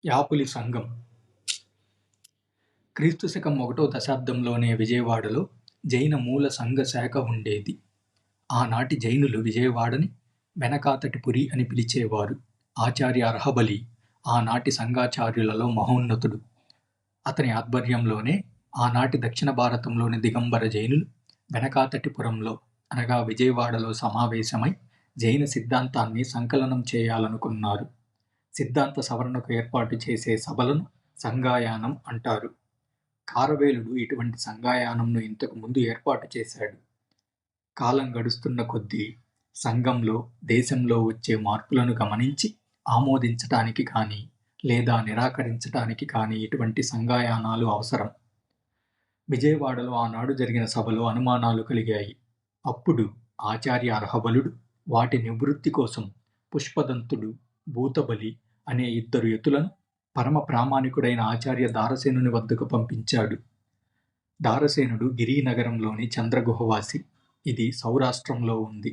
యాపులి సంఘం క్రీస్తు శకం 1వ దశాబ్దంలోనే విజయవాడలో జైన మూల సంఘ శాఖ ఉండేది. ఆనాటి జైనులు విజయవాడని వెనకాతటిపురి అని పిలిచేవారు. ఆచార్య అర్హబలి ఆనాటి సంఘాచార్యులలో మహోన్నతుడు. అతని ఆధ్వర్యంలోనే ఆనాటి దక్షిణ భారతంలోని దిగంబర జైనులు వెనకాతటిపురంలో అనగా విజయవాడలో సమావేశమై జైన సిద్ధాంతాన్ని సంకలనం చేయాలనుకున్నారు. సిద్ధాంత సవరణకు ఏర్పాటు చేసే సభలను సంగాయానం అంటారు. కారవేలుడు ఇటువంటి సంగాయానంను ఇంతకు ముందు ఏర్పాటు చేశాడు. కాలం గడుస్తున్న కొద్దీ సంఘంలో, దేశంలో వచ్చే మార్పులను గమనించి ఆమోదించటానికి కానీ లేదా నిరాకరించటానికి కానీ ఇటువంటి సంగాయానాలు అవసరం. విజయవాడలో ఆనాడు జరిగిన సభలో అనుమానాలు కలిగాయి. అప్పుడు ఆచార్య అర్హబలుడు వాటి నివృత్తి కోసం పుష్పదంతుడు, భూతబలి అనే 2 యతులను పరమ ప్రామాణికుడైన ఆచార్య దారసేనుని వద్దకు పంపించాడు. దారసేనుడు గిరీనగరంలోని చంద్రగుహవాసి. ఇది సౌరాష్ట్రంలో ఉంది.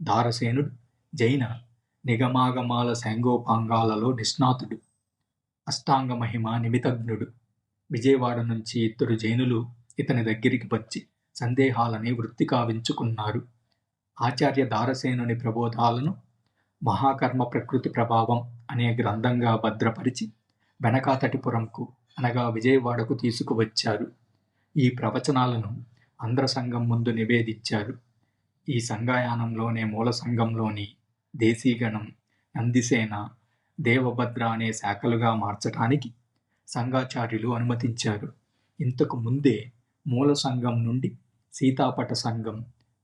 దారసేనుడు జైన నిగమాగమాల శాంగోపాంగాలలో నిష్ణాతుడు. అష్టాంగ మహిమ నిమితజ్ఞుడు. విజయవాడ నుంచి 2 జైనులు ఇతని దగ్గరికి వచ్చి సందేహాలని వృత్తి కావించుకున్నారు. ఆచార్య దారసేనుని ప్రబోధాలను మహాకర్మ ప్రకృతి ప్రభావం అనే గ్రంథంగా భద్రపరిచి వెనకాతటిపురంకు అనగా విజయవాడకు తీసుకువచ్చారు. ఈ ప్రవచనాలను ఆంధ్ర సంఘం ముందు నివేదించారు. ఈ సంగాయానంలోనే మూల సంఘంలోని దేశీగణం, నందిసేన, దేవభద్ర అనే శాఖలుగా మార్చటానికి సంఘాచార్యులు అనుమతించారు. ఇంతకు ముందే మూల సంఘం నుండి సీతాపట సంఘం,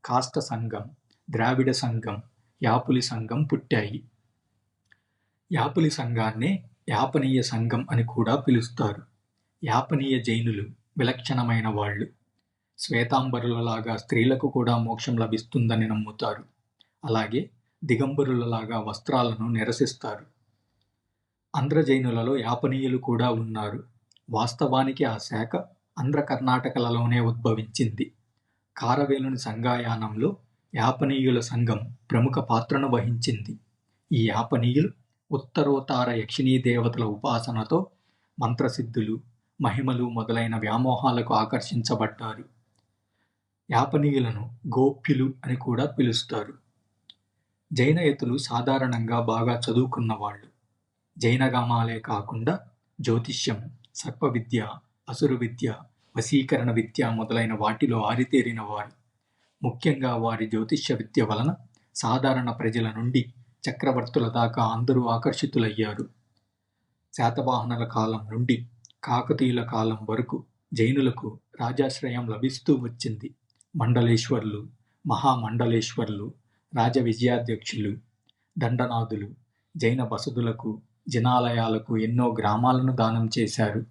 కాష్ట సంఘం, ద్రావిడ సంఘం, యాపులి సంఘం పుట్టాయి. యాపులి సంఘాన్నే యాపనీయ సంఘం అని కూడా పిలుస్తారు. యాపనీయ జైనులు విలక్షణమైన వాళ్ళు. శ్వేతాంబరులలాగా స్త్రీలకు కూడా మోక్షం లభిస్తుందని నమ్ముతారు. అలాగే దిగంబరులలాగా వస్త్రాలను నిరసిస్తారు. ఆంధ్ర జైనులలో యాపనీయులు కూడా ఉన్నారు. వాస్తవానికి ఆ శాఖ ఆంధ్ర కర్ణాటకలలోనే ఉద్భవించింది. కారవేలుని సంగాయానంలో యాపనీయుల సంఘం ప్రముఖ పాత్రను వహించింది. ఈ యాపనీయులు ఉత్తరోత్తర యక్షిణీ దేవతల ఉపాసనతో మంత్రసిద్ధులు, మహిమలు మొదలైన వ్యామోహాలకు ఆకర్షించబడ్డారు. యాపనీయులను గోప్యులు అని కూడా పిలుస్తారు. జైనయతులు సాధారణంగా బాగా చదువుకున్నవాళ్ళు. జైనగామాలే కాకుండా జ్యోతిష్యం, సర్పవిద్య, అసురు విద్య, వశీకరణ విద్య మొదలైన వాటిలో ఆరితేరిన వారు. ముఖ్యంగా వారి జ్యోతిష్య విద్య వలన సాధారణ ప్రజల నుండి చక్రవర్తుల దాకా అందరూ ఆకర్షితులయ్యారు. శాతవాహనుల కాలం నుండి కాకతీయుల కాలం వరకు జైనులకు రాజాశ్రయం లభిస్తూ వచ్చింది. మండలేశ్వర్లు, మహామండలేశ్వర్లు, రాజవిజయాధ్యక్షులు, దండనాథులు జైన బసదులకు, జినాలయాలకు ఎన్నో గ్రామాలను దానం చేశారు.